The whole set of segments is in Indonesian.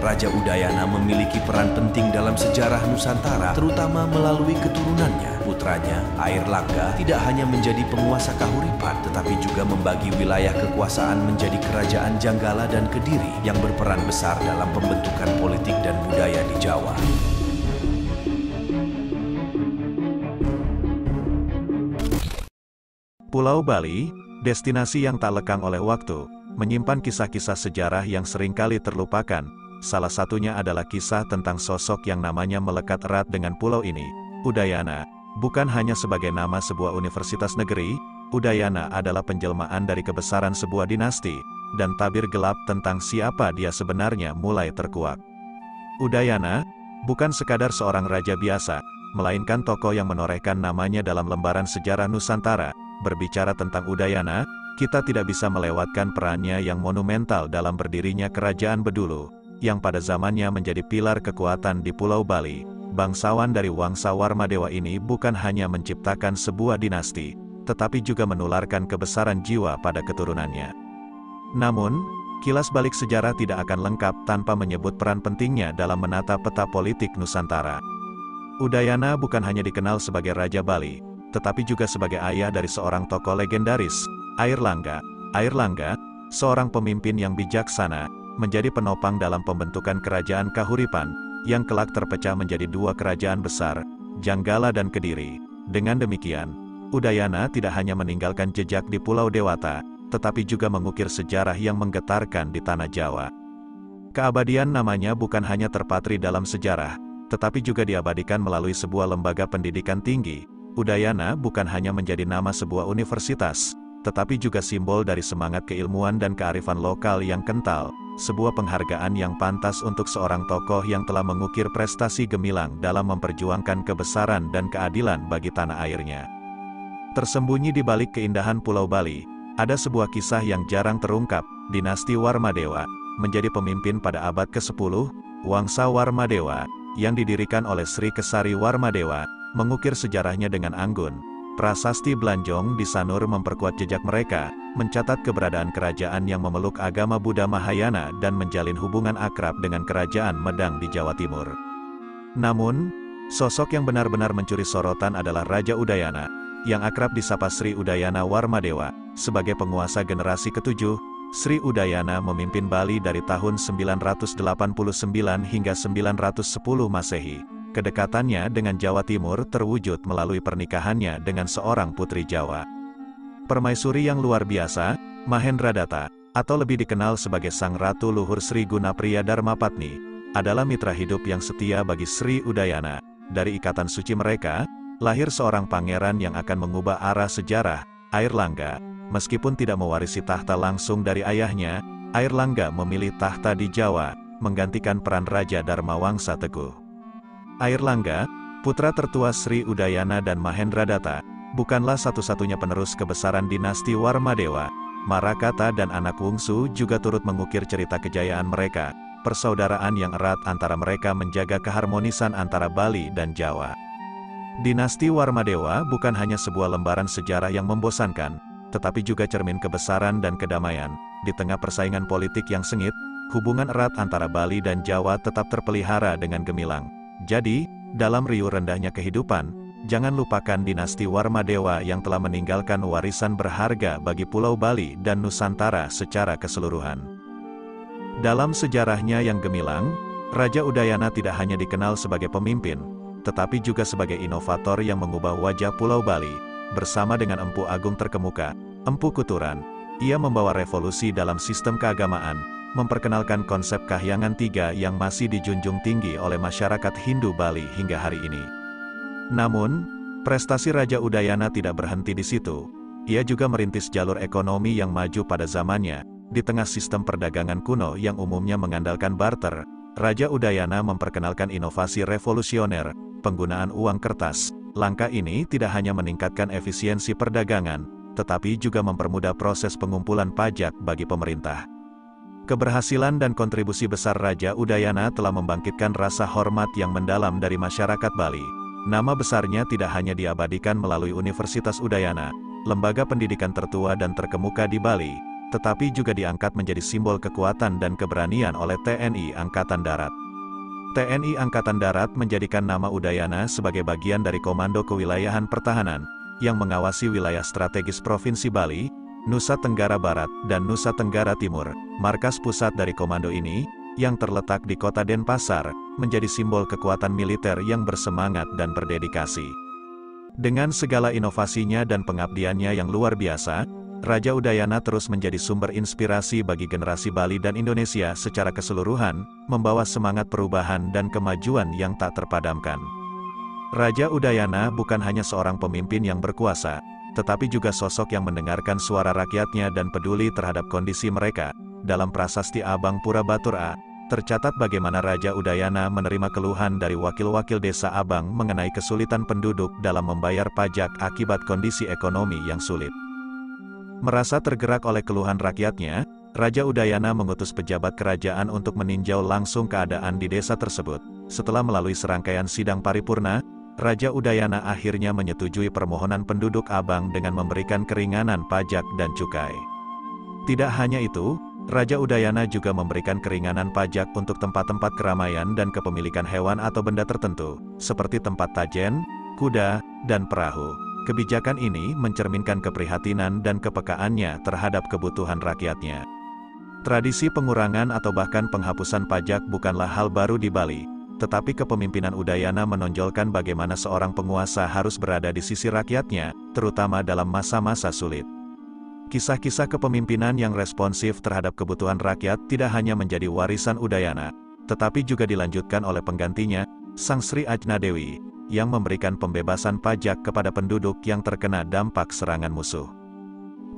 Raja Udayana memiliki peran penting dalam sejarah Nusantara, terutama melalui keturunannya. Putranya, Airlangga, tidak hanya menjadi penguasa Kahuripan, tetapi juga membagi wilayah kekuasaan menjadi Kerajaan Janggala dan Kediri yang berperan besar dalam pembentukan politik dan budaya di Jawa. Pulau Bali, destinasi yang tak lekang oleh waktu, menyimpan kisah-kisah sejarah yang seringkali terlupakan. Salah satunya adalah kisah tentang sosok yang namanya melekat erat dengan pulau ini, Udayana. Bukan hanya sebagai nama sebuah universitas negeri, Udayana adalah penjelmaan dari kebesaran sebuah dinasti, dan tabir gelap tentang siapa dia sebenarnya mulai terkuak. Udayana bukan sekadar seorang raja biasa, melainkan tokoh yang menorehkan namanya dalam lembaran sejarah Nusantara. Berbicara tentang Udayana, kita tidak bisa melewatkan perannya yang monumental dalam berdirinya Kerajaan Bedulu, yang pada zamannya menjadi pilar kekuatan di Pulau Bali. Bangsawan dari Wangsa Warmadewa ini bukan hanya menciptakan sebuah dinasti, tetapi juga menularkan kebesaran jiwa pada keturunannya. Namun, kilas balik sejarah tidak akan lengkap tanpa menyebut peran pentingnya dalam menata peta politik Nusantara. Udayana bukan hanya dikenal sebagai Raja Bali, tetapi juga sebagai ayah dari seorang tokoh legendaris, Airlangga. Airlangga, seorang pemimpin yang bijaksana, menjadi penopang dalam pembentukan Kerajaan Kahuripan, yang kelak terpecah menjadi dua kerajaan besar, Janggala dan Kediri. Dengan demikian, Udayana tidak hanya meninggalkan jejak di Pulau Dewata, tetapi juga mengukir sejarah yang menggetarkan di tanah Jawa. Keabadian namanya bukan hanya terpatri dalam sejarah, tetapi juga diabadikan melalui sebuah lembaga pendidikan tinggi. Udayana bukan hanya menjadi nama sebuah universitas, tetapi juga simbol dari semangat keilmuan dan kearifan lokal yang kental, sebuah penghargaan yang pantas untuk seorang tokoh yang telah mengukir prestasi gemilang dalam memperjuangkan kebesaran dan keadilan bagi tanah airnya. Tersembunyi di balik keindahan Pulau Bali, ada sebuah kisah yang jarang terungkap. Dinasti Warmadewa menjadi pemimpin pada abad ke-10, Wangsa Warmadewa, yang didirikan oleh Sri Kesari Warmadewa, mengukir sejarahnya dengan anggun. Prasasti Blanjong di Sanur memperkuat jejak mereka, mencatat keberadaan kerajaan yang memeluk agama Buddha Mahayana dan menjalin hubungan akrab dengan kerajaan Medang di Jawa Timur. Namun, sosok yang benar-benar mencuri sorotan adalah Raja Udayana, yang akrab disapa Sri Udayana Warmadewa. Sebagai penguasa generasi ke-7, Sri Udayana memimpin Bali dari tahun 989 hingga 910 Masehi. Kedekatannya dengan Jawa Timur terwujud melalui pernikahannya dengan seorang putri Jawa. Permaisuri yang luar biasa, Mahendradatta, atau lebih dikenal sebagai Sang Ratu Luhur Sri Gunapriya Dharmapatni, adalah mitra hidup yang setia bagi Sri Udayana. Dari ikatan suci mereka, lahir seorang pangeran yang akan mengubah arah sejarah, Airlangga. Meskipun tidak mewarisi tahta langsung dari ayahnya, Airlangga memilih tahta di Jawa, menggantikan peran Raja Dharmawangsa Teguh. Airlangga, putra tertua Sri Udayana dan Mahendradatta, bukanlah satu-satunya penerus kebesaran dinasti Warmadewa. Marakata dan anak bungsu juga turut mengukir cerita kejayaan mereka. Persaudaraan yang erat antara mereka menjaga keharmonisan antara Bali dan Jawa. Dinasti Warmadewa bukan hanya sebuah lembaran sejarah yang membosankan, tetapi juga cermin kebesaran dan kedamaian. Di tengah persaingan politik yang sengit, hubungan erat antara Bali dan Jawa tetap terpelihara dengan gemilang. Jadi, dalam riuh rendahnya kehidupan, jangan lupakan dinasti Warmadewa yang telah meninggalkan warisan berharga bagi Pulau Bali dan Nusantara secara keseluruhan. Dalam sejarahnya yang gemilang, Raja Udayana tidak hanya dikenal sebagai pemimpin, tetapi juga sebagai inovator yang mengubah wajah Pulau Bali. Bersama dengan Empu Agung terkemuka, Empu Kuturan, ia membawa revolusi dalam sistem keagamaan, memperkenalkan konsep Kahyangan Tiga yang masih dijunjung tinggi oleh masyarakat Hindu Bali hingga hari ini. Namun, prestasi Raja Udayana tidak berhenti di situ. Ia juga merintis jalur ekonomi yang maju pada zamannya. Di tengah sistem perdagangan kuno yang umumnya mengandalkan barter, Raja Udayana memperkenalkan inovasi revolusioner, penggunaan uang kertas. Langkah ini tidak hanya meningkatkan efisiensi perdagangan, tetapi juga mempermudah proses pengumpulan pajak bagi pemerintah. Keberhasilan dan kontribusi besar Raja Udayana telah membangkitkan rasa hormat yang mendalam dari masyarakat Bali. Nama besarnya tidak hanya diabadikan melalui Universitas Udayana, lembaga pendidikan tertua dan terkemuka di Bali, tetapi juga diangkat menjadi simbol kekuatan dan keberanian oleh TNI Angkatan Darat. TNI Angkatan Darat menjadikan nama Udayana sebagai bagian dari Komando Kewilayahan Pertahanan, yang mengawasi wilayah strategis Provinsi Bali, Nusa Tenggara Barat, dan Nusa Tenggara Timur. Markas pusat dari komando ini, yang terletak di kota Denpasar, menjadi simbol kekuatan militer yang bersemangat dan berdedikasi. Dengan segala inovasinya dan pengabdiannya yang luar biasa, Raja Udayana terus menjadi sumber inspirasi bagi generasi Bali dan Indonesia secara keseluruhan, membawa semangat perubahan dan kemajuan yang tak terpadamkan. Raja Udayana bukan hanya seorang pemimpin yang berkuasa, tetapi juga sosok yang mendengarkan suara rakyatnya dan peduli terhadap kondisi mereka. Dalam prasasti Abang Pura Batur A, tercatat bagaimana Raja Udayana menerima keluhan dari wakil-wakil desa Abang mengenai kesulitan penduduk dalam membayar pajak akibat kondisi ekonomi yang sulit. Merasa tergerak oleh keluhan rakyatnya, Raja Udayana mengutus pejabat kerajaan untuk meninjau langsung keadaan di desa tersebut. Setelah melalui serangkaian sidang paripurna, Raja Udayana akhirnya menyetujui permohonan penduduk Abang dengan memberikan keringanan pajak dan cukai. Tidak hanya itu, Raja Udayana juga memberikan keringanan pajak untuk tempat-tempat keramaian dan kepemilikan hewan atau benda tertentu, seperti tempat tajen, kuda, dan perahu. Kebijakan ini mencerminkan keprihatinan dan kepekaannya terhadap kebutuhan rakyatnya. Tradisi pengurangan atau bahkan penghapusan pajak bukanlah hal baru di Bali, tetapi kepemimpinan Udayana menonjolkan bagaimana seorang penguasa harus berada di sisi rakyatnya, terutama dalam masa-masa sulit. Kisah-kisah kepemimpinan yang responsif terhadap kebutuhan rakyat tidak hanya menjadi warisan Udayana, tetapi juga dilanjutkan oleh penggantinya, Sang Sri Ajna Dewi, yang memberikan pembebasan pajak kepada penduduk yang terkena dampak serangan musuh.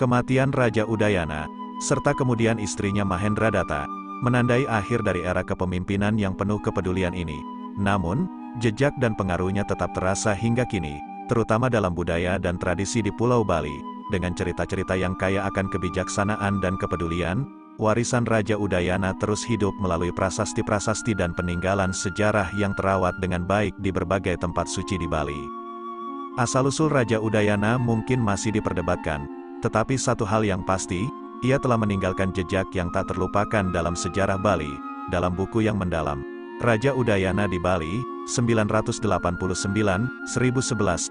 Kematian Raja Udayana, serta kemudian istrinya Mahendradatta, menandai akhir dari era kepemimpinan yang penuh kepedulian ini. Namun, jejak dan pengaruhnya tetap terasa hingga kini, terutama dalam budaya dan tradisi di Pulau Bali. Dengan cerita-cerita yang kaya akan kebijaksanaan dan kepedulian, warisan Raja Udayana terus hidup melalui prasasti-prasasti dan peninggalan sejarah yang terawat dengan baik di berbagai tempat suci di Bali. Asal-usul Raja Udayana mungkin masih diperdebatkan, tetapi satu hal yang pasti, ia telah meninggalkan jejak yang tak terlupakan dalam sejarah Bali. Dalam buku yang mendalam, Raja Udayana di Bali, 989-1011,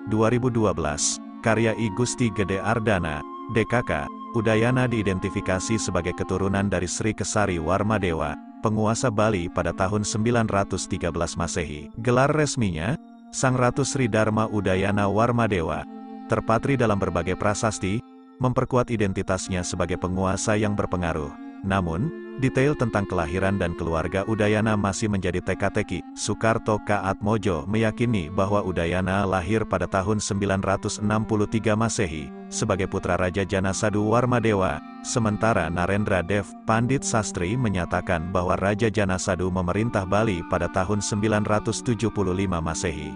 2012, karya I Gusti Gede Ardana, DKK, Udayana diidentifikasi sebagai keturunan dari Sri Kesari Warmadewa, penguasa Bali pada tahun 913 Masehi. Gelar resminya, Sang Ratu Sri Dharma Udayana Warmadewa, terpatri dalam berbagai prasasti, memperkuat identitasnya sebagai penguasa yang berpengaruh. Namun, detail tentang kelahiran dan keluarga Udayana masih menjadi teka-teki. Soekarto K. Atmojo meyakini bahwa Udayana lahir pada tahun 963 Masehi, sebagai putra Raja Janasadu Warmadewa, sementara Narendra Dev Pandit Sastri menyatakan bahwa Raja Janasadu memerintah Bali pada tahun 975 Masehi.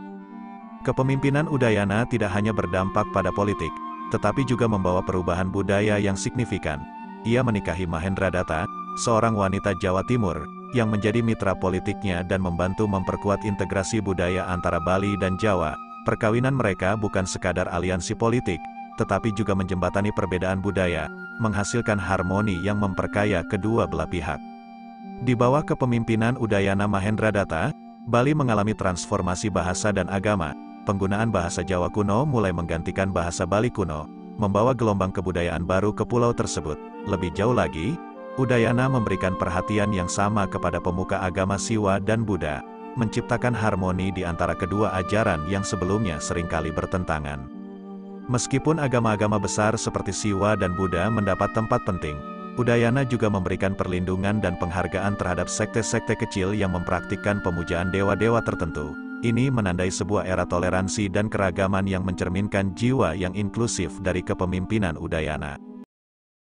Kepemimpinan Udayana tidak hanya berdampak pada politik, tetapi juga membawa perubahan budaya yang signifikan. Ia menikahi Mahendradatta, seorang wanita Jawa Timur, yang menjadi mitra politiknya dan membantu memperkuat integrasi budaya antara Bali dan Jawa. Perkawinan mereka bukan sekadar aliansi politik, tetapi juga menjembatani perbedaan budaya, menghasilkan harmoni yang memperkaya kedua belah pihak. Di bawah kepemimpinan Udayana Mahendradatta, Bali mengalami transformasi bahasa dan agama. Penggunaan bahasa Jawa kuno mulai menggantikan bahasa Bali kuno, membawa gelombang kebudayaan baru ke pulau tersebut. Lebih jauh lagi, Udayana memberikan perhatian yang sama kepada pemuka agama Siwa dan Buddha, menciptakan harmoni di antara kedua ajaran yang sebelumnya seringkali bertentangan. Meskipun agama-agama besar seperti Siwa dan Buddha mendapat tempat penting, Udayana juga memberikan perlindungan dan penghargaan terhadap sekte-sekte kecil yang mempraktikkan pemujaan dewa-dewa tertentu. Ini menandai sebuah era toleransi dan keragaman yang mencerminkan jiwa yang inklusif dari kepemimpinan Udayana.